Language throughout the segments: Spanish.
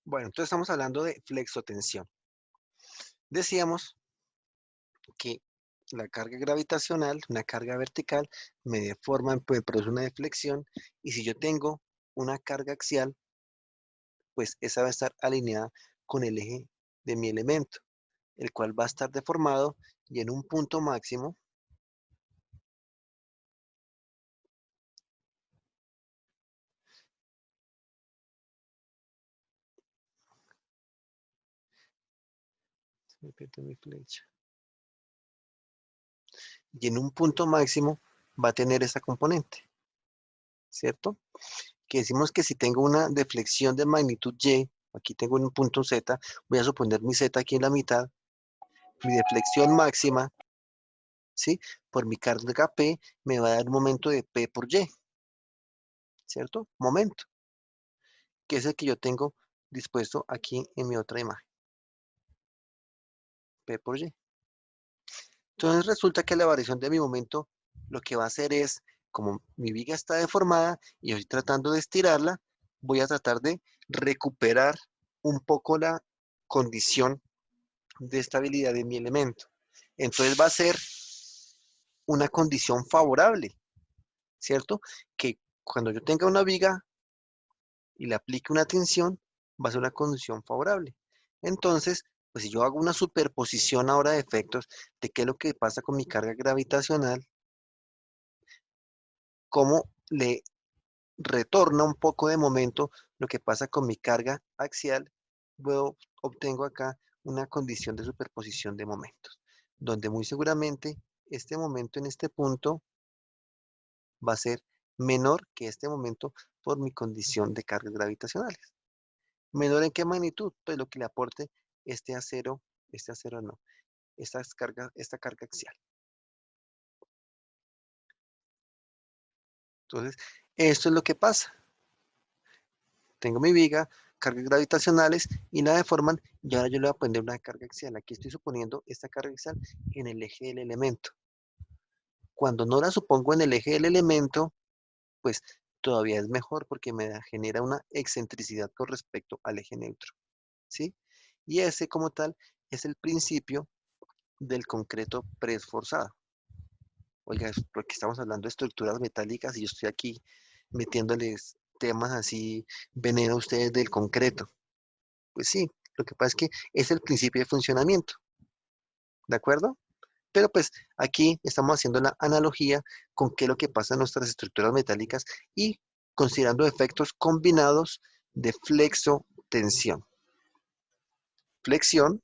Bueno, entonces estamos hablando de flexotensión. Decíamos que la carga gravitacional, una carga vertical, me deforma, pues produce una deflexión, y si yo tengo una carga axial, pues esa va a estar alineada con el eje de mi elemento, el cual va a estar deformado y en un punto máximo, se me pierde mi flecha, y en un punto máximo va a tener esa componente, ¿cierto? Que decimos que si tengo una deflexión de magnitud Y, aquí tengo un punto Z, voy a suponer mi Z aquí en la mitad, mi deflexión máxima, ¿sí? Por mi carga P me va a dar un momento de P por Y, ¿cierto? Momento, que es el que yo tengo dispuesto aquí en mi otra imagen, P por Y. Entonces resulta que la variación de mi momento lo que va a hacer es, como mi viga está deformada y yo estoy tratando de estirarla, voy a tratar de recuperar un poco la condición de estabilidad de mi elemento. Entonces va a ser una condición favorable, ¿cierto? Que cuando yo tenga una viga y le aplique una tensión, va a ser una condición favorable. Entonces, pues si yo hago una superposición ahora de efectos de qué es lo que pasa con mi carga gravitacional, cómo le retorna un poco de momento lo que pasa con mi carga axial, luego obtengo acá una condición de superposición de momentos, donde muy seguramente este momento en este punto va a ser menor que este momento por mi condición de cargas gravitacionales. ¿Menor en qué magnitud? Pues lo que le aporte este acero no, esta carga axial. Entonces, esto es lo que pasa. Tengo mi viga, cargas gravitacionales y la deforman y ahora yo le voy a poner una carga axial. Aquí estoy suponiendo esta carga axial en el eje del elemento. Cuando no la supongo en el eje del elemento, pues todavía es mejor porque me genera una excentricidad con respecto al eje neutro, ¿sí? Y ese como tal es el principio del concreto preesforzado. Oiga, es porque estamos hablando de estructuras metálicas y yo estoy aquí metiéndoles temas así veneno a ustedes del concreto. Pues sí, lo que pasa es que es el principio de funcionamiento, ¿de acuerdo? Pero pues aquí estamos haciendo la analogía con qué es lo que pasa en nuestras estructuras metálicas y considerando efectos combinados de flexo-tensión. Flexión,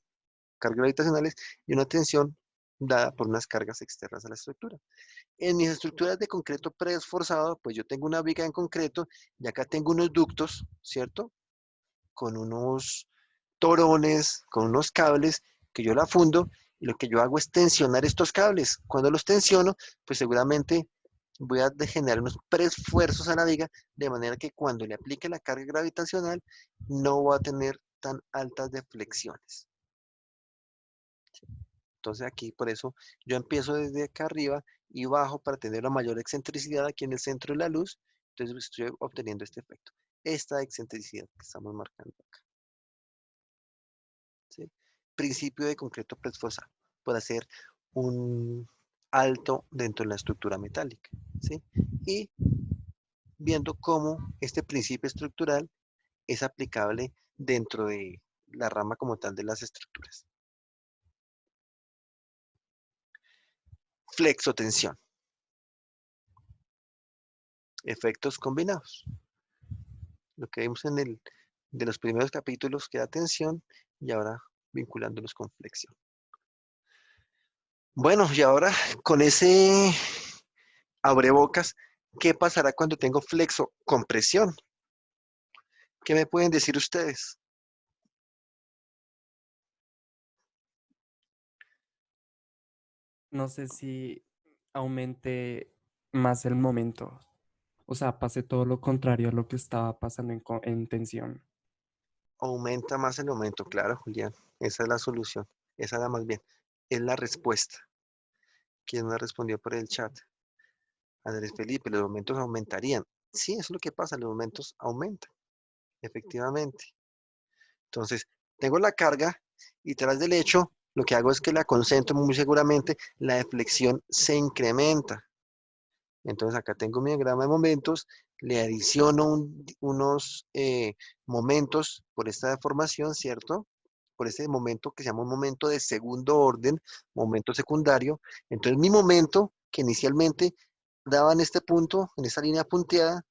cargas gravitacionales y una tensión dada por unas cargas externas a la estructura. En mis estructuras de concreto preesforzado, pues yo tengo una viga en concreto y acá tengo unos ductos, ¿cierto? Con unos torones, con unos cables que yo la fundo y lo que yo hago es tensionar estos cables. Cuando los tensiono, pues seguramente voy a generar unos preesfuerzos a la viga de manera que cuando le aplique la carga gravitacional no va a tener tan altas deflexiones. Entonces aquí por eso yo empiezo desde acá arriba y bajo para tener la mayor excentricidad aquí en el centro de la luz. Entonces estoy obteniendo este efecto. Esta excentricidad que estamos marcando acá. ¿Sí? Principio de concreto preesforzado por hacer un alto dentro de la estructura metálica. ¿Sí? Y viendo cómo este principio estructural es aplicable dentro de la rama como tal de las estructuras. Flexotensión. Efectos combinados. Lo que vimos en el de los primeros capítulos que da tensión y ahora vinculándolos con flexión. Bueno, y ahora con ese abrebocas, ¿qué pasará cuando tengo flexo compresión? ¿Qué me pueden decir ustedes? No sé si aumente más el momento, o sea, pase todo lo contrario a lo que estaba pasando en tensión. Aumenta más el aumento, claro, Julián. Esa es la solución. Esa era más bien. Es la respuesta. ¿Quién me respondió por el chat? Andrés Felipe, los aumentos aumentarían. Sí, eso es lo que pasa, los aumentos aumentan, efectivamente. Entonces, tengo la carga y tras del hecho, lo que hago es que la concentro muy seguramente, la deflexión se incrementa. Entonces, acá tengo mi diagrama de momentos, le adiciono unos momentos por esta deformación, ¿cierto? Por este momento que se llama un momento de segundo orden, momento secundario. Entonces, mi momento que inicialmente daba en este punto, en esta línea punteada,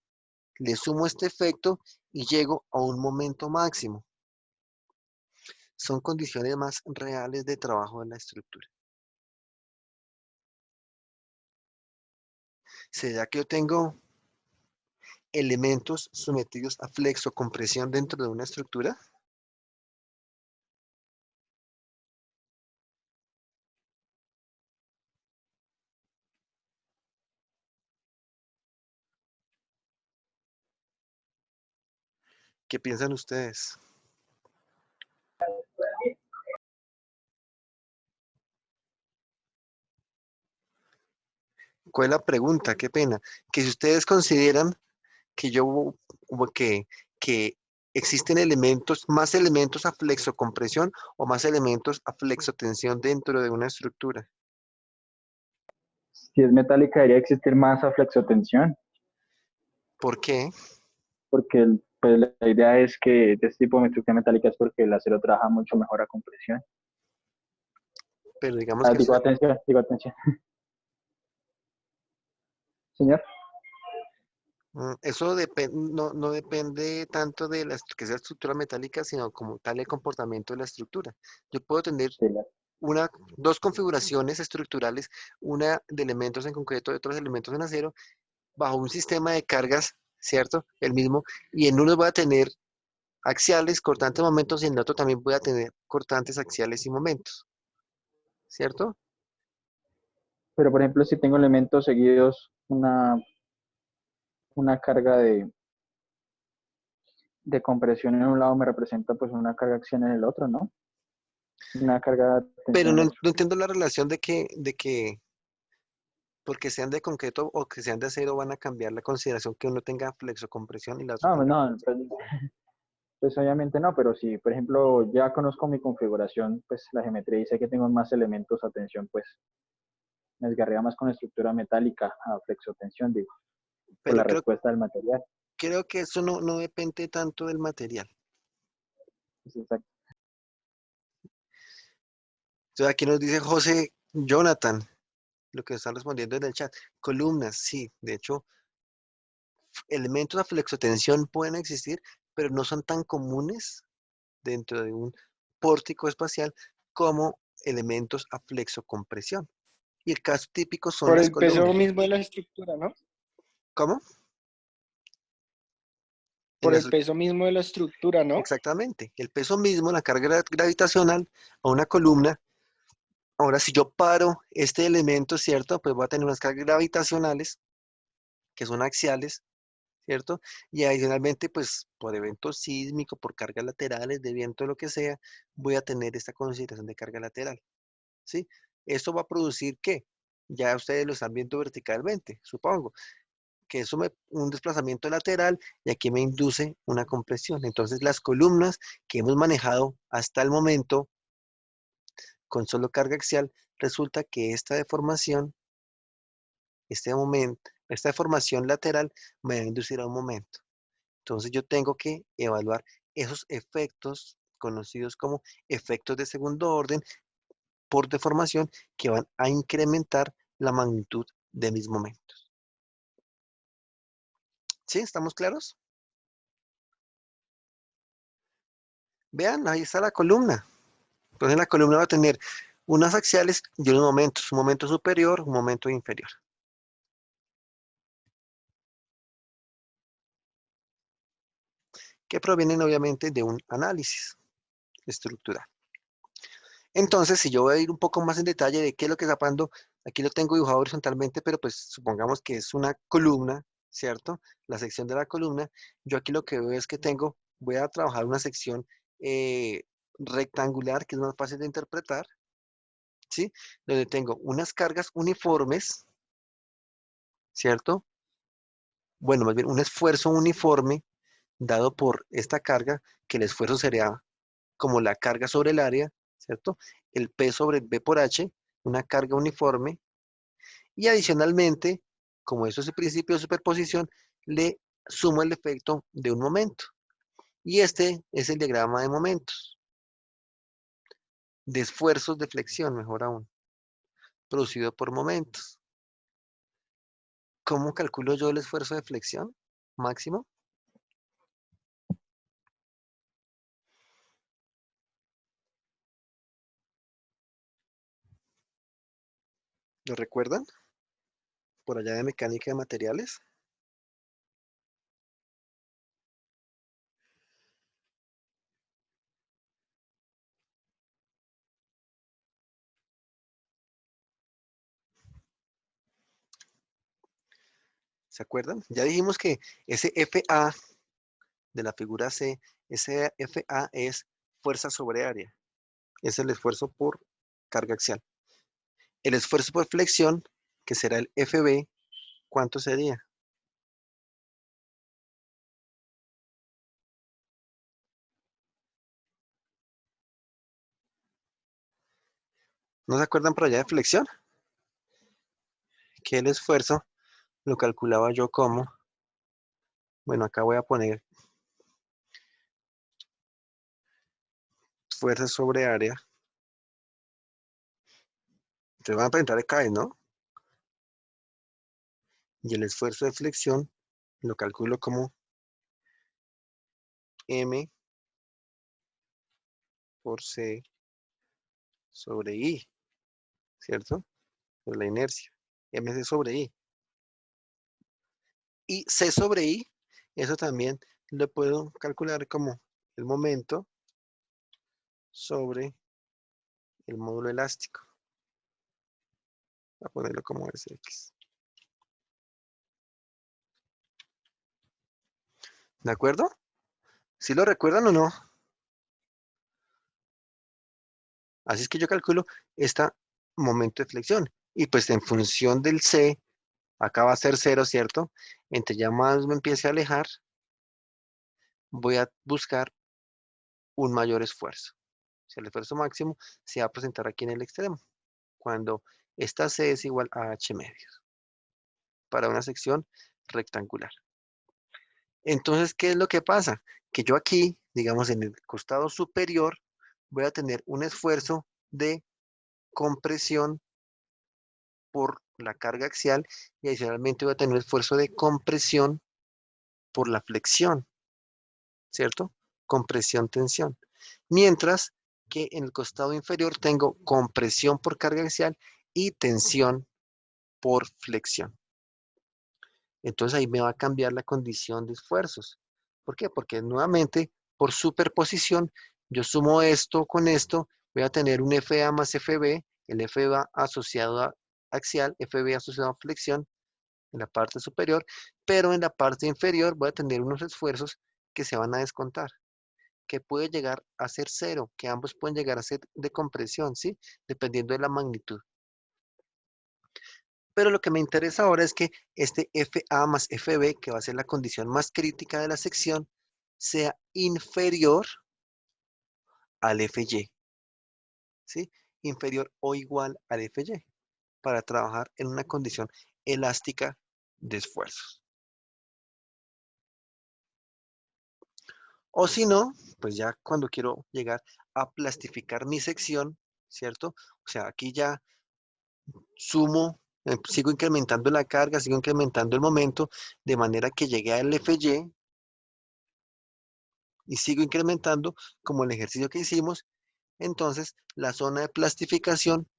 le sumo este efecto y llego a un momento máximo. Son condiciones más reales de trabajo de la estructura. ¿Será que yo tengo elementos sometidos a flexocompresión dentro de una estructura? ¿Qué piensan ustedes? ¿Cuál es la pregunta? Qué pena. Que si ustedes consideran que como que existen más elementos a flexocompresión o más elementos a flexotensión dentro de una estructura. Si es metálica, debería existir más aflexotensión, ¿Por qué? porque pues, la idea es que de este tipo de estructura metálica es porque el acero trabaja mucho mejor a compresión. Pero digamos que Digo atención. Señor. eso no depende tanto de que sea estructura metálica, sino como tal el comportamiento de la estructura. Yo puedo tener Sí, dos configuraciones estructurales, una de elementos en concreto y otros elementos en acero, bajo un sistema de cargas, ¿cierto? El mismo, y en uno voy a tener axiales, cortantes momentos, y en el otro también voy a tener cortantes axiales y momentos, ¿cierto? pero por ejemplo, si tengo elementos seguidos, una carga de compresión en un lado me representa pues una carga acción en el otro, ¿no? Una carga de Pero tensión en el otro. no entiendo la relación de que porque sean de concreto o que sean de acero van a cambiar la consideración que uno tenga flexocompresión y la otra No, tenga no, flexo. pues obviamente no, pero si por ejemplo ya conozco mi configuración, pues la geometría y sé que tengo más elementos a tensión, pues me desgarraría más con estructura metálica a flexotensión, digo, por Pero la respuesta del material. creo que eso no depende tanto del material. Es exacto. Entonces aquí nos dice José Jonathan, lo que están respondiendo en el chat. Columnas, sí, de hecho, elementos a flexotensión pueden existir, pero no son tan comunes dentro de un pórtico espacial como elementos a flexocompresión. Y el caso típico son Por las el peso columnas. mismo de la estructura, ¿no? ¿Cómo? En Por la el peso mismo de la estructura, ¿no? exactamente. El peso mismo, la carga gravitacional a una columna. Ahora, si yo paro este elemento, ¿cierto? Pues voy a tener unas cargas gravitacionales que son axiales, ¿cierto? Y adicionalmente, pues por evento sísmico, por cargas laterales, de viento, lo que sea, voy a tener esta consideración de carga lateral, ¿sí? Esto va a producir ¿qué? Ya ustedes lo están viendo verticalmente, supongo, que eso un desplazamiento lateral y aquí me induce una compresión. Entonces, las columnas que hemos manejado hasta el momento con solo carga axial, resulta que esta deformación, esta deformación lateral me va a inducir a un momento. Entonces yo tengo que evaluar esos efectos conocidos como efectos de segundo orden por deformación que van a incrementar la magnitud de mis momentos. ¿Sí? ¿Estamos claros? Vean, ahí está la columna. Entonces la columna va a tener unas axiales y unos momentos, un momento superior, un momento inferior, que provienen obviamente de un análisis estructural. Entonces, si yo voy a ir un poco más en detalle de qué es lo que está pasando, aquí lo tengo dibujado horizontalmente, pero pues supongamos que es una columna, ¿cierto? La sección de la columna. Yo aquí lo que veo es que voy a trabajar una sección eh, rectangular, que es más fácil de interpretar, ¿sí? Donde tengo unas cargas uniformes, ¿cierto? Bueno, más bien un esfuerzo uniforme dado por esta carga, que el esfuerzo sería como la carga sobre el área, ¿cierto? El P sobre el B por H, una carga uniforme, y adicionalmente, como eso es el principio de superposición, le sumo el efecto de un momento. Y este es el diagrama de momentos, de esfuerzos de flexión, mejor aún, producido por momentos. ¿Cómo calculo yo el esfuerzo de flexión máximo? ¿Lo recuerdan? Por allá de mecánica de materiales. ¿Se acuerdan? Ya dijimos que ese FA de la figura C, ese FA es fuerza sobre área. Es el esfuerzo por carga axial. El esfuerzo por flexión, que será el FB, ¿cuánto sería? ¿No se acuerdan por allá de flexión? Que el esfuerzo lo calculaba yo como, bueno, acá voy a poner fuerza sobre área. Ustedes van a preguntar acá, ¿no? Y el esfuerzo de flexión lo calculo como M por C sobre I, ¿cierto? Por la inercia. MC sobre I. Y C sobre I, eso también lo puedo calcular como el momento sobre el módulo elástico. Voy a ponerlo como SX. ¿De acuerdo? ¿Sí lo recuerdan o no? Así es que yo calculo este momento de flexión. Y pues en función del C, acá va a ser 0, ¿cierto? Entre ya más me empiece a alejar, voy a buscar un mayor esfuerzo. O sea, el esfuerzo máximo se va a presentar aquí en el extremo, cuando esta C es igual a H medios, para una sección rectangular. Entonces, ¿qué es lo que pasa? Que yo aquí, digamos, en el costado superior, voy a tener un esfuerzo de compresión por la carga axial y adicionalmente voy a tener un esfuerzo de compresión por la flexión, ¿cierto? Compresión, tensión. Mientras que en el costado inferior tengo compresión por carga axial y tensión por flexión. Entonces ahí me va a cambiar la condición de esfuerzos. ¿Por qué? Porque nuevamente, por superposición, yo sumo esto con esto, voy a tener un FA más FB, el FA asociado a axial, FB asociado a flexión en la parte superior, pero en la parte inferior voy a tener unos esfuerzos que se van a descontar, que puede llegar a ser cero, que ambos pueden llegar a ser de compresión, ¿sí? Dependiendo de la magnitud. Pero lo que me interesa ahora es que este FA más FB, que va a ser la condición más crítica de la sección, sea inferior al FY, ¿sí? Inferior o igual al FY, para trabajar en una condición elástica de esfuerzos. O si no, pues ya cuando quiero llegar a plastificar mi sección, ¿cierto? O sea, aquí ya sumo, sigo incrementando la carga, sigo incrementando el momento, de manera que llegue al FY y sigo incrementando como el ejercicio que hicimos, entonces la zona de plastificación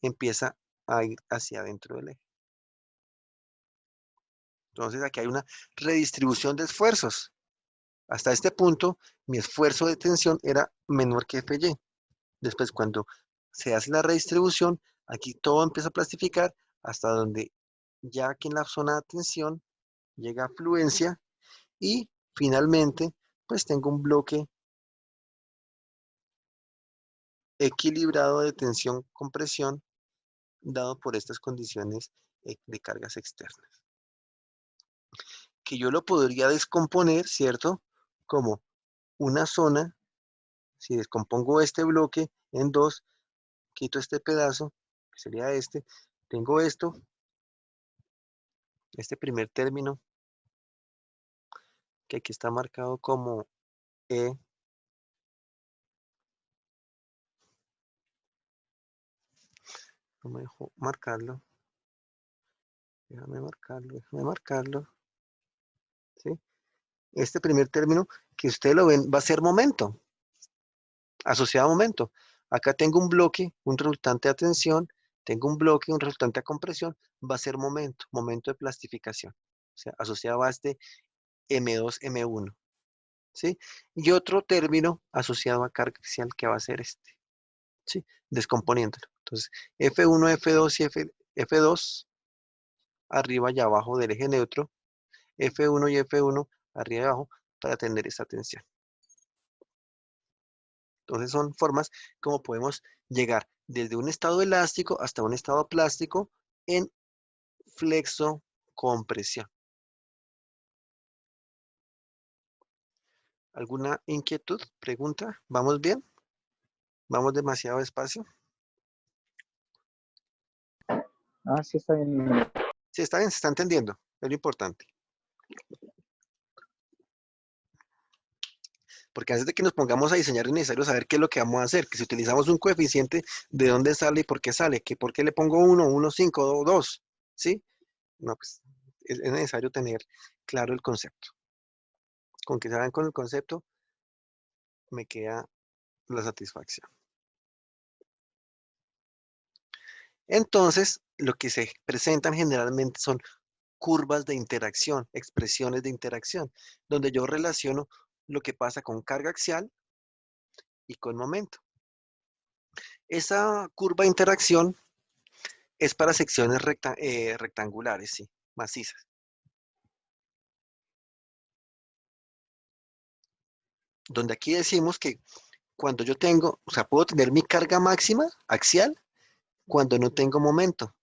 empieza a ir hacia adentro del eje. Entonces aquí hay una redistribución de esfuerzos. Hasta este punto, mi esfuerzo de tensión era menor que FY. Después, cuando se hace la redistribución, aquí todo empieza a plastificar hasta donde ya aquí en la zona de tensión llega a fluencia y finalmente, pues tengo un bloque equilibrado de tensión-compresión dado por estas condiciones de cargas externas. Que yo lo podría descomponer, ¿cierto? Como una zona Si descompongo este bloque en dos, quito este pedazo, que sería este, tengo esto, este primer término, que aquí está marcado como E. No me dejo marcarlo. Déjame marcarlo. ¿Sí? Este primer término, que ustedes lo ven, va a ser momento, asociado a momento. Acá tengo un bloque, un resultante de tensión, tengo un bloque, un resultante de compresión, va a ser momento de plastificación. O sea, asociado a este M2, M1. ¿Sí? Y otro término asociado a carga axial que va a ser este. ¿Sí? Descomponiéndolo. Entonces, F1, F2 y F2 arriba y abajo del eje neutro, F1 y F1 arriba y abajo para tener esta tensión. Entonces son formas como podemos llegar desde un estado elástico hasta un estado plástico en flexo-compresión. ¿Alguna inquietud? ¿Pregunta? ¿Vamos bien? ¿Vamos demasiado despacio? Ah, sí, está bien. Sí, está bien, se está entendiendo. Es lo importante. Porque antes de que nos pongamos a diseñar es necesario saber qué es lo que vamos a hacer. Que si utilizamos un coeficiente, ¿de dónde sale y por qué sale? Que ¿por qué le pongo 1, 1, 5 o 2? ¿Sí? No, pues es necesario tener claro el concepto. Con que saben con el concepto, me queda la satisfacción. Entonces, lo que se presentan generalmente son curvas de interacción, expresiones de interacción, donde yo relaciono lo que pasa con carga axial y con momento. Esa curva de interacción es para secciones rectangulares, sí, macizas. Donde aquí decimos que cuando yo tengo, o sea, puedo tener mi carga máxima axial cuando no tengo momento,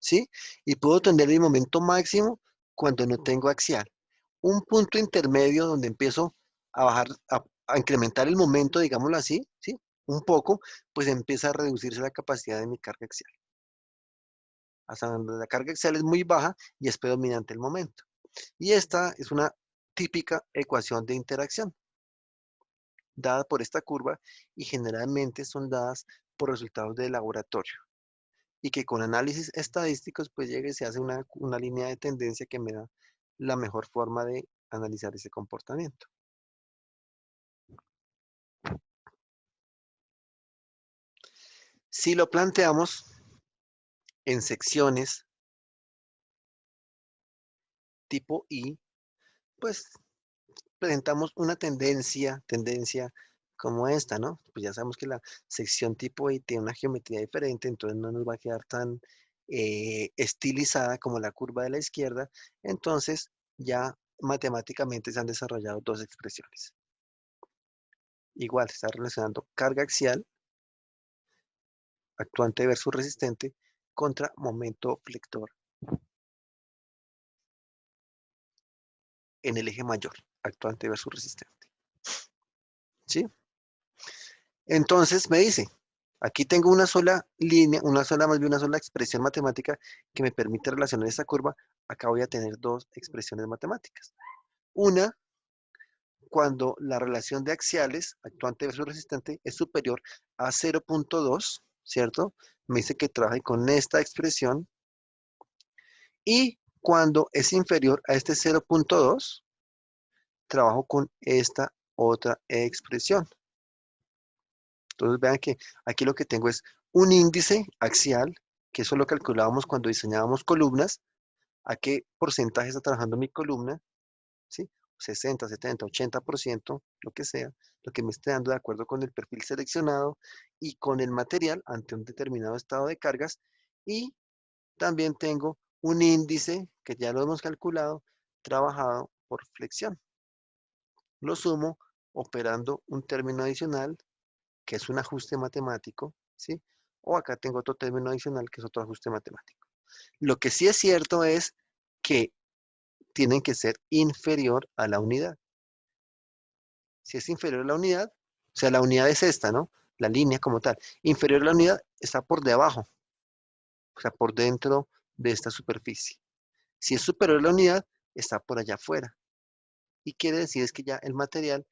¿sí? Y puedo tener mi momento máximo cuando no tengo axial. Un punto intermedio donde empiezo a bajar, a incrementar el momento, digámoslo así, ¿sí? Un poco, pues empieza a reducirse la capacidad de mi carga axial. Hasta donde la carga axial es muy baja y es predominante el momento. Y esta es una típica ecuación de interacción, dada por esta curva y generalmente son dadas por resultados de laboratorio. Y que con análisis estadísticos pues llega y se hace una línea de tendencia que me da la mejor forma de analizar ese comportamiento. Si lo planteamos en secciones tipo I, pues presentamos una tendencia como esta, ¿no? Pues ya sabemos que la sección tipo I tiene una geometría diferente, entonces no nos va a quedar tan estilizada como la curva de la izquierda, entonces ya matemáticamente se han desarrollado dos expresiones. Igual, se está relacionando carga axial, actuante versus resistente, contra momento flector en el eje mayor, actuante versus resistente. ¿Sí? Entonces me dice, aquí tengo una sola línea, más bien una sola expresión matemática que me permite relacionar esta curva. Acá voy a tener dos expresiones matemáticas. Una, cuando la relación de axiales, actuante versus resistente, es superior a 0.2, ¿cierto? Me dice que trabaje con esta expresión. Y cuando es inferior a este 0.2, trabajo con esta otra expresión. Entonces vean que aquí lo que tengo es un índice axial, que eso lo calculábamos cuando diseñábamos columnas, a qué porcentaje está trabajando mi columna, ¿sí? 60, 70, 80%, lo que sea, lo que me esté dando de acuerdo con el perfil seleccionado y con el material ante un determinado estado de cargas. Y también tengo un índice, que ya lo hemos calculado, trabajado por flexión. Lo sumo operando un término adicional, que es un ajuste matemático, ¿sí? O acá tengo otro término adicional, que es otro ajuste matemático. Lo que sí es cierto es que tienen que ser inferior a la unidad. Si es inferior a la unidad, O sea, la unidad es esta, ¿no? La línea como tal. Inferior a la unidad está por debajo, o sea, por dentro de esta superficie. Si es superior a la unidad, está por allá afuera. Y quiere decir es que ya el material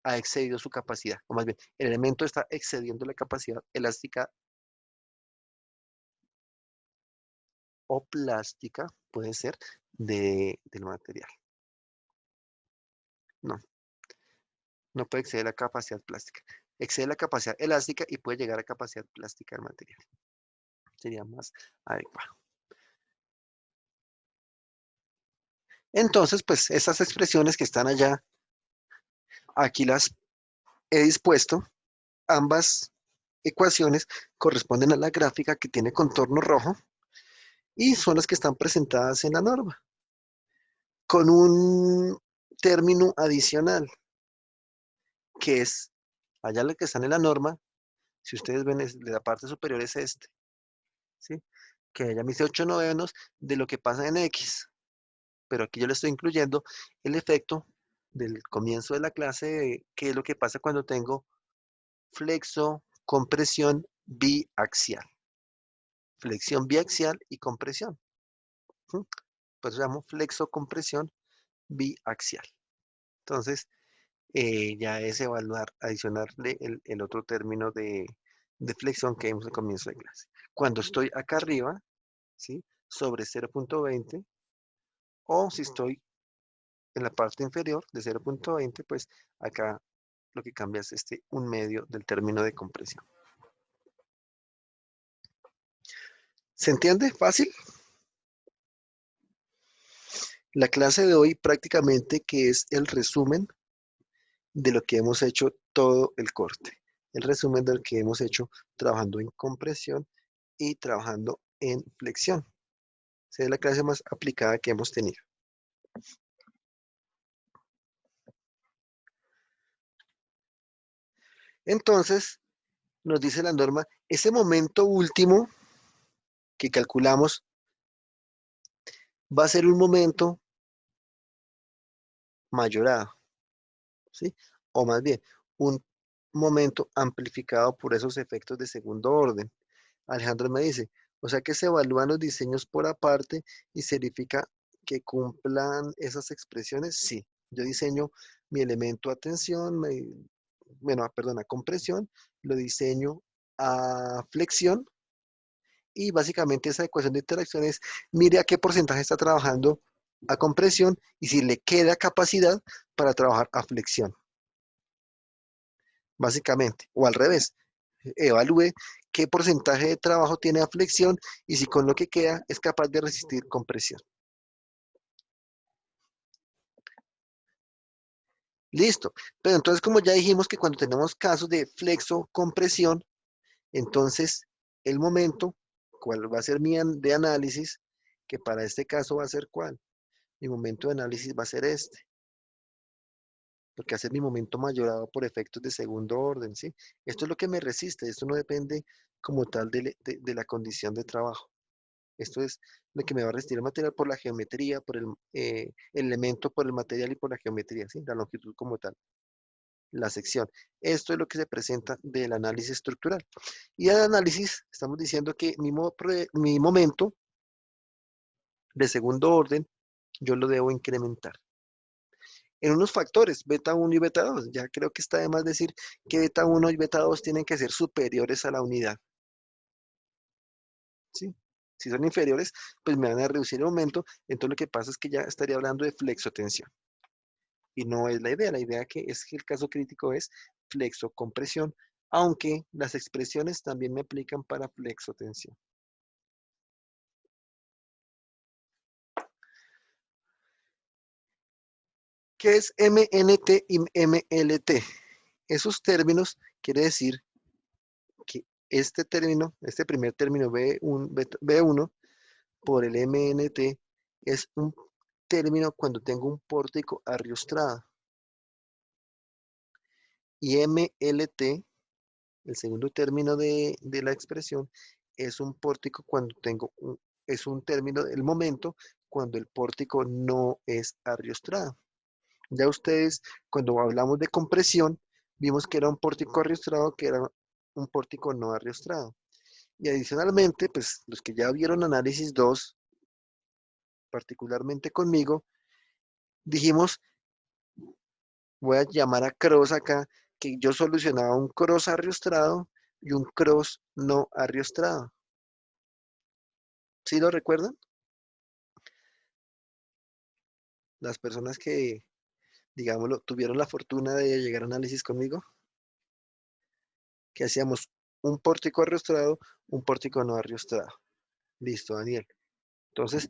ha excedido su capacidad, o más bien, el elemento está excediendo la capacidad elástica o plástica, puede ser, del material. No, no puede exceder la capacidad plástica. Excede la capacidad elástica y puede llegar a capacidad plástica del material. Sería más adecuado. Entonces, pues, estas expresiones que están allá, aquí las he dispuesto. Ambas ecuaciones corresponden a la gráfica que tiene contorno rojo y son las que están presentadas en la norma, con un término adicional, que es, allá lo que están en la norma, si ustedes ven, de la parte superior es este, ¿sí? Que ella me dice 8/9 de lo que pasa en X, pero aquí yo le estoy incluyendo el efecto del comienzo de la clase, de qué es lo que pasa cuando tengo flexo, compresión biaxial. Flexión biaxial y compresión. Pues llamo flexo-compresión biaxial. Entonces, ya es evaluar, adicionarle el otro término de flexión que vimos al comienzo de clase. Cuando estoy acá arriba, ¿sí? Sobre 0.20, o si estoy en la parte inferior de 0.20, pues acá lo que cambia es 1/2 del término de compresión. ¿Se entiende? ¿Fácil? La clase de hoy prácticamente que es el resumen de lo que hemos hecho todo el corte. El resumen de lo que hemos hecho trabajando en compresión y trabajando en flexión. Esa es la clase más aplicada que hemos tenido. Entonces, nos dice la norma, ese momento último que calculamos va a ser un momento mayorado, ¿sí? O más bien, un momento amplificado por esos efectos de segundo orden. Alejandro me dice, o sea que se evalúan los diseños por aparte y se verifica que cumplan esas expresiones. Sí, yo diseño mi elemento a tensión, a compresión, lo diseño a flexión y básicamente esa ecuación de interacción es, mire a qué porcentaje está trabajando a compresión y si le queda capacidad para trabajar a flexión. Básicamente, o al revés, evalúe qué porcentaje de trabajo tiene a flexión y si con lo que queda es capaz de resistir compresión. Listo. Pero entonces, como ya dijimos que cuando tenemos casos de flexo-compresión, entonces el momento, ¿cuál va a ser mi de análisis? Que para este caso va a ser ¿cuál? Mi momento de análisis va a ser este. Porque hace mi momento mayorado por efectos de segundo orden, ¿sí? Esto es lo que me resiste, esto no depende como tal de la condición de trabajo. Esto es lo que me va a resistir el material por la geometría, por el elemento, por el material y por la geometría, ¿sí? La longitud como tal, la sección. Esto es lo que se presenta del análisis estructural. Y al análisis, estamos diciendo que mi momento de segundo orden, yo lo debo incrementar en unos factores, beta 1 y beta 2. Ya creo que está de más decir que beta 1 y beta 2 tienen que ser superiores a la unidad. ¿Sí? Si son inferiores, pues me van a reducir el momento. Entonces lo que pasa es que ya estaría hablando de flexotensión. Y no es la idea. La idea que es que el caso crítico es flexocompresión, aunque las expresiones también me aplican para flexotensión. ¿Qué es MNT y MLT? Esos términos quiere decir que este término, este primer término B1 por el MNT es un término cuando tengo un pórtico arriostrado. Y MLT, el segundo término de la expresión, es un pórtico cuando es un término del momento cuando el pórtico no es arriostrado. Ya ustedes, cuando hablamos de compresión, vimos que era un pórtico arriostrado, que era un pórtico no arriostrado. Y adicionalmente, pues los que ya vieron análisis 2, particularmente conmigo, dijimos, voy a llamar a cross acá, que yo solucionaba un cross arriostrado y un cross no arriostrado. ¿Sí lo recuerdan? Las personas que, digámoslo, tuvieron la fortuna de llegar a análisis conmigo, que hacíamos un pórtico arriostrado, un pórtico no arriostrado. Listo, Daniel. Entonces,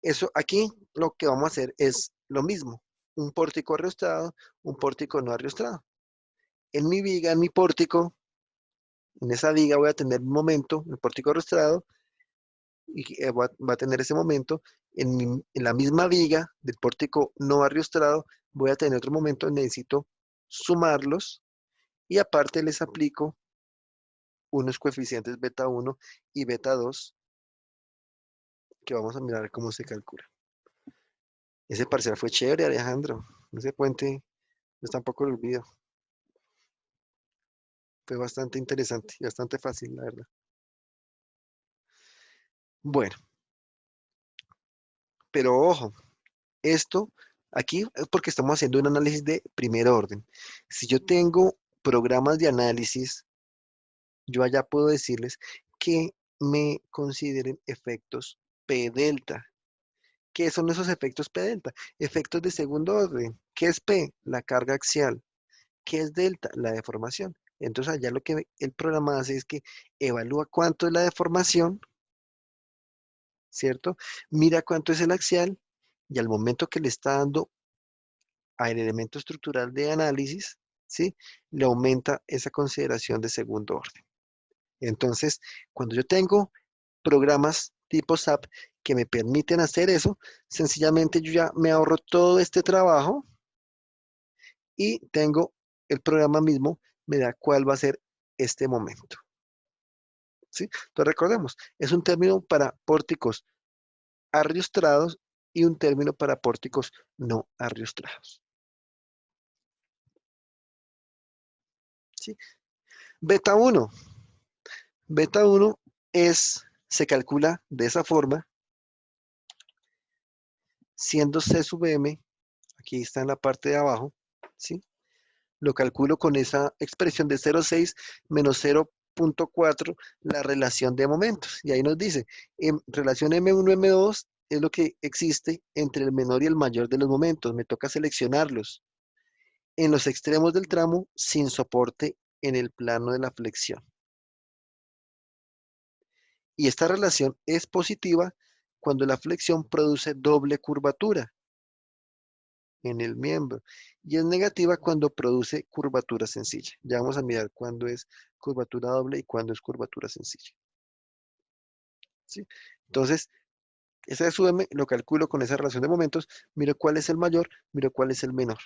eso aquí lo que vamos a hacer es lo mismo. Un pórtico arriostrado, un pórtico no arriostrado. En mi viga, en mi pórtico, en esa viga voy a tener un momento, el pórtico arriostrado, y va a tener ese momento. En la misma viga del pórtico no arriostrado, voy a tener otro momento, necesito sumarlos, y aparte les aplico unos coeficientes beta 1 y beta 2, que vamos a mirar cómo se calcula. Ese parcial fue chévere, Alejandro. Ese puente, yo tampoco lo olvido. Fue bastante interesante y bastante fácil, la verdad. Bueno, pero ojo, esto aquí es porque estamos haciendo un análisis de primer orden. Si yo tengo programas de análisis, yo allá puedo decirles que me consideren efectos P delta. ¿Qué son esos efectos P delta? Efectos de segundo orden. ¿Qué es P? La carga axial. ¿Qué es delta? La deformación. Entonces allá lo que el programa hace es que evalúa cuánto es la deformación, ¿cierto? Mira cuánto es el axial y al momento que le está dando al elemento estructural de análisis, ¿sí? Le aumenta esa consideración de segundo orden. Entonces, cuando yo tengo programas tipo SAP que me permiten hacer eso, sencillamente yo ya me ahorro todo este trabajo y tengo el programa mismo, me da cuál va a ser este momento. ¿Sí? Entonces recordemos, es un término para pórticos arriostrados y un término para pórticos no arriostrados. ¿Sí? Beta 1. Beta 1 se calcula de esa forma, siendo C sub m, aquí está en la parte de abajo, ¿sí? Lo calculo con esa expresión de 0,6 menos 0,4, la relación de momentos. Y ahí nos dice, en relación M1, M2 es lo que existe entre el menor y el mayor de los momentos. Me toca seleccionarlos en los extremos del tramo sin soporte en el plano de la flexión. Y esta relación es positiva cuando la flexión produce doble curvatura en el miembro y es negativa cuando produce curvatura sencilla. Ya vamos a mirar cuándo es curvatura doble y cuándo es curvatura sencilla. ¿Sí? Entonces, ese SUM lo calculo con esa relación de momentos, miro cuál es el mayor, miro cuál es el menor.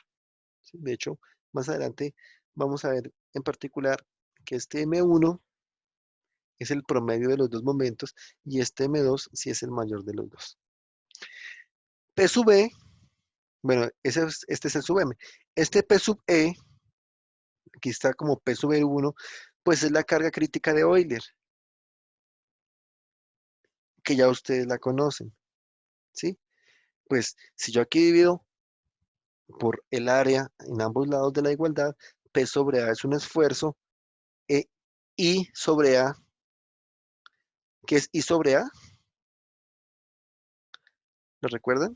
¿Sí? De hecho, más adelante vamos a ver en particular que este M1 es el promedio de los dos momentos y este M2 sí es el mayor de los dos. P sub E, bueno, este es el sub M. Este P sub E, aquí está como P sub E1, pues es la carga crítica de Euler, que ya ustedes la conocen, ¿sí? Pues si yo aquí divido por el área en ambos lados de la igualdad, P sobre A es un esfuerzo, I sobre A, ¿qué es I sobre A? ¿Lo recuerdan?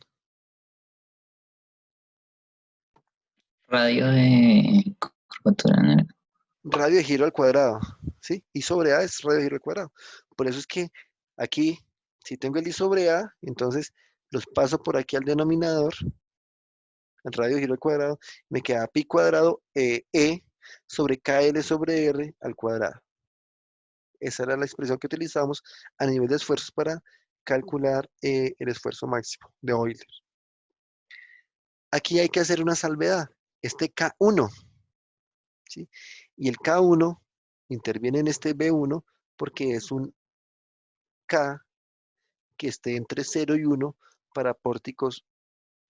Radio de curvatura, ¿no era? Radio de giro al cuadrado, ¿sí? I sobre A es radio de giro al cuadrado. Por eso es que aquí, si tengo el I sobre A, entonces los paso por aquí al denominador, el radio de giro al cuadrado, me queda pi cuadrado E sobre KL sobre R al cuadrado. Esa era la expresión que utilizamos a nivel de esfuerzos para calcular el esfuerzo máximo de Euler. Aquí hay que hacer una salvedad. Este K1, ¿sí? Y el K1 interviene en este B1 porque es un K que esté entre 0 y 1 para pórticos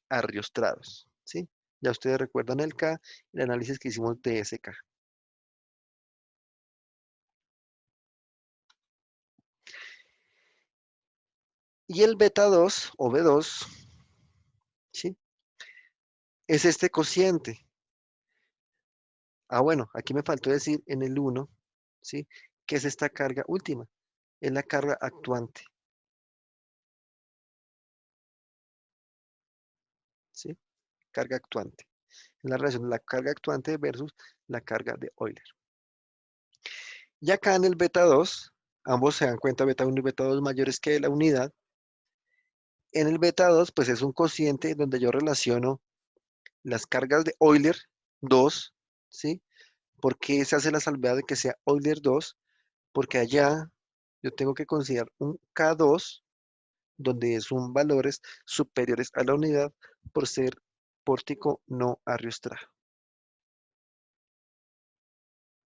arriostrados, ¿sí? Ya ustedes recuerdan el K, el análisis que hicimos de ese K. Y el beta 2 o B2, ¿sí? Es este cociente. Ah, bueno, aquí me faltó decir en el 1, ¿sí? ¿Qué es esta carga última? Es la carga actuante, ¿sí? Carga actuante. Es la relación de la carga actuante versus la carga de Euler. Y acá en el beta 2, ambos se dan cuenta, beta 1 y beta 2 mayores que la unidad. En el beta 2, pues es un cociente donde yo relaciono las cargas de Euler 2, ¿sí? ¿Por qué se hace la salvedad de que sea Euler 2? Porque allá yo tengo que considerar un K2, donde son valores superiores a la unidad por ser pórtico no ariostrado,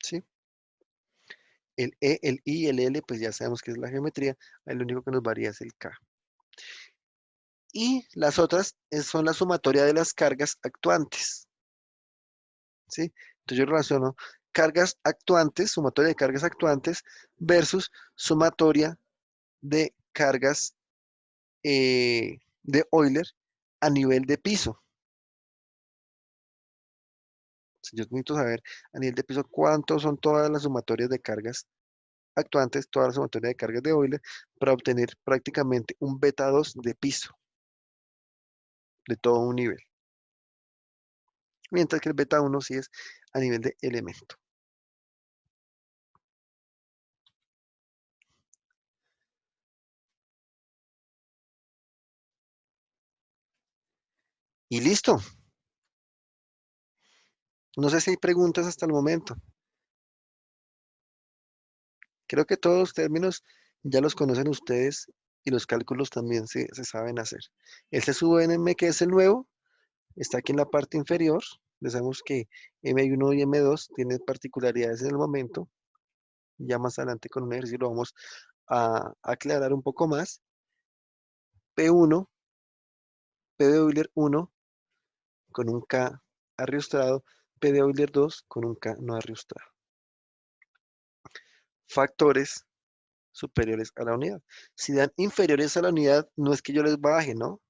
¿sí? El E, el I y el L, pues ya sabemos que es la geometría, ahí lo único que nos varía es el K. Y las otras son la sumatoria de las cargas actuantes, ¿sí? Entonces yo relaciono cargas actuantes, sumatoria de cargas actuantes versus sumatoria de cargas de Euler a nivel de piso. Si yo necesito saber a nivel de piso cuántos son todas las sumatorias de cargas actuantes, todas las sumatorias de cargas de Euler, para obtener prácticamente un beta 2 de piso, de todo un nivel. Mientras que el beta 1 sí es a nivel de elemento. Y listo. No sé si hay preguntas hasta el momento. Creo que todos los términos ya los conocen ustedes y los cálculos también se saben hacer. Este SUBNM, que es el nuevo, está aquí en la parte inferior. Ya sabemos que M1 y M2 tienen particularidades en el momento. Ya más adelante con un ejercicio lo vamos a aclarar un poco más. P1, P de Euler 1 con un K arriostrado, P de Euler 2 con un K no arriostrado. Factores superiores a la unidad. Si dan inferiores a la unidad, no es que yo les baje, ¿no?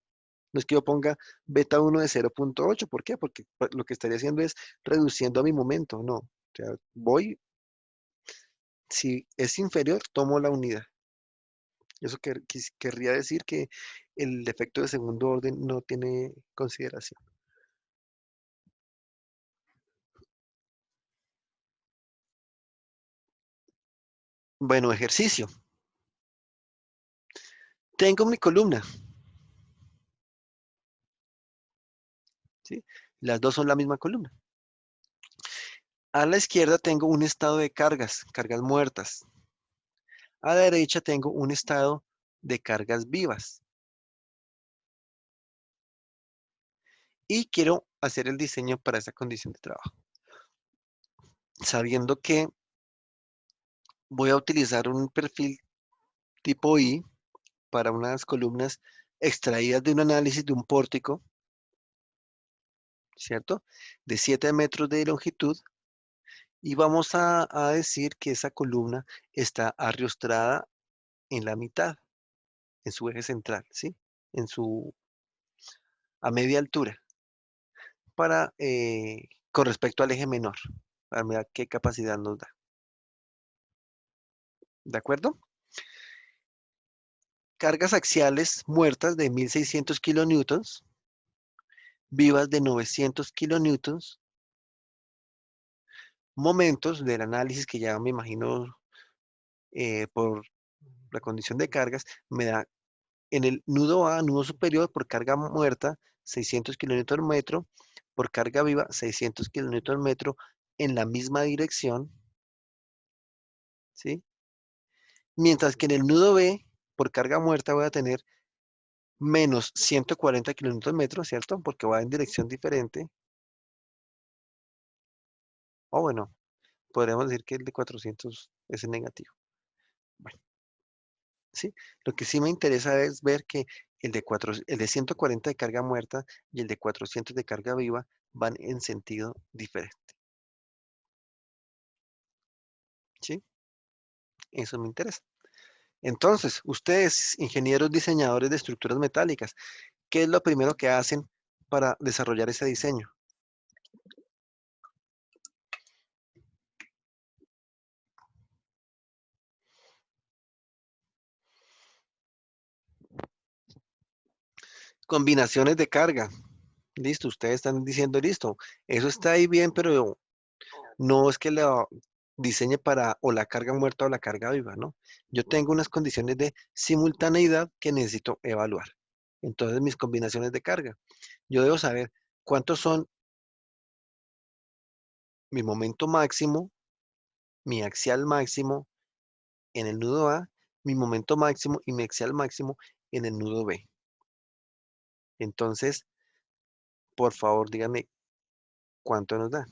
No es que yo ponga beta 1 de 0.8. ¿Por qué? Porque lo que estaría haciendo es reduciendo a mi momento, no. O sea, voy, si es inferior, tomo la unidad. Eso querría decir que el efecto de segundo orden no tiene consideración. Bueno, ejercicio. Tengo mi columna, ¿sí? Las dos son la misma columna. A la izquierda tengo un estado de cargas, cargas muertas. A la derecha tengo un estado de cargas vivas. Y quiero hacer el diseño para esa condición de trabajo. Sabiendo que voy a utilizar un perfil tipo I para unas columnas extraídas de un análisis de un pórtico, ¿cierto? De 7 metros de longitud. Y vamos a decir que esa columna está arriostrada en la mitad, en su eje central, ¿sí? A media altura, con respecto al eje menor, para mirar qué capacidad nos da. ¿De acuerdo? Cargas axiales muertas de 1600 kilonewtons, vivas de 900 kilonewtons, momentos del análisis que ya me imagino por la condición de cargas, me da en el nudo A, nudo superior, por carga muerta, 600 kilonewton metro, por carga viva, 600 kilonewton metro, en la misma dirección, ¿sí? Mientras que en el nudo B, por carga muerta, voy a tener menos 140 kilonewton metro, ¿cierto? Porque va en dirección diferente. O bueno, podríamos decir que el de 400 es el negativo. Bueno, ¿sí? Lo que sí me interesa es ver que el de 140 de carga muerta y el de 400 de carga viva van en sentido diferente, ¿sí? Eso me interesa. Entonces, ustedes, ingenieros diseñadores de estructuras metálicas, ¿qué es lo primero que hacen para desarrollar ese diseño? Combinaciones de carga. Listo, ustedes están diciendo listo. Eso está ahí bien, pero no es que la diseñe para o la carga muerta o la carga viva, ¿no? Yo tengo unas condiciones de simultaneidad que necesito evaluar. Entonces, mis combinaciones de carga. Yo debo saber cuántos son mi momento máximo, mi axial máximo en el nudo A, mi momento máximo y mi axial máximo en el nudo B. Entonces, por favor, dígame cuánto nos da.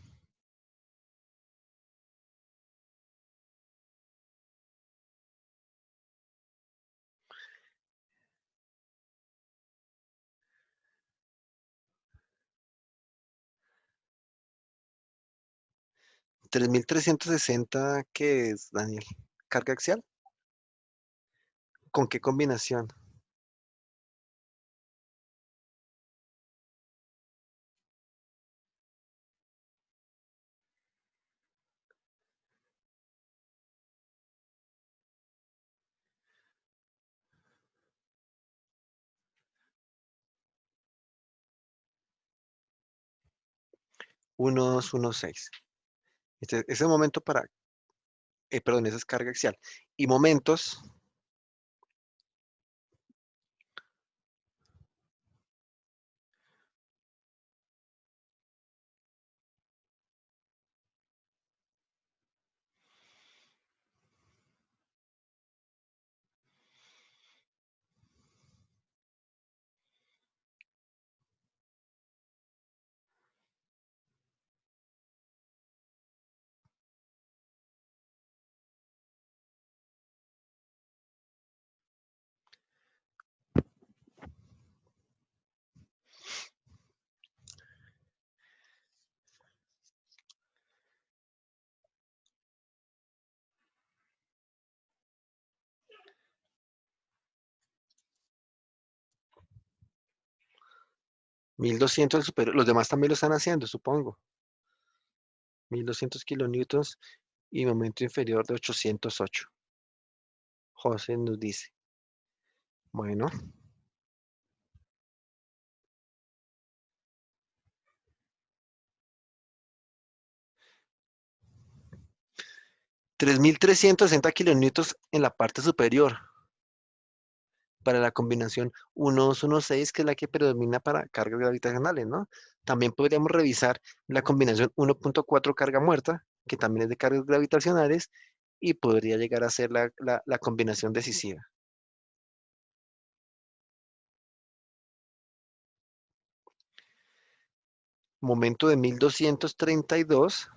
3360, ¿qué es, Daniel? ¿Carga axial? ¿Con qué combinación? Uno, 2, 1, 6. Ese es el momento para, perdón, esa es carga axial. Y momentos, 1200 el superior. Los demás también lo están haciendo, supongo. 1200 kilonewtons y momento inferior de 808. José nos dice. Bueno, 3360 kilonewtons en la parte superior para la combinación 1216, que es la que predomina para cargas gravitacionales, ¿no? También podríamos revisar la combinación 1.4 carga muerta, que también es de cargas gravitacionales, y podría llegar a ser la combinación decisiva. Momento de 1232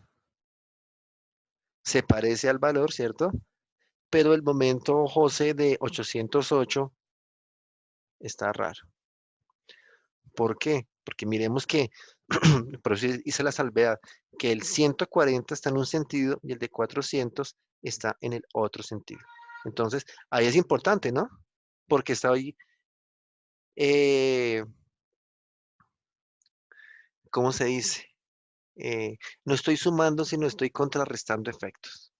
se parece al valor, ¿cierto? Pero el momento José de 808 está raro. ¿Por qué? Porque miremos que, por eso hice la salvedad, que el 140 está en un sentido y el de 400 está en el otro sentido. Entonces, ahí es importante, ¿no? Porque está ahí, eh, ¿cómo se dice? No estoy sumando, sino estoy contrarrestando efectos.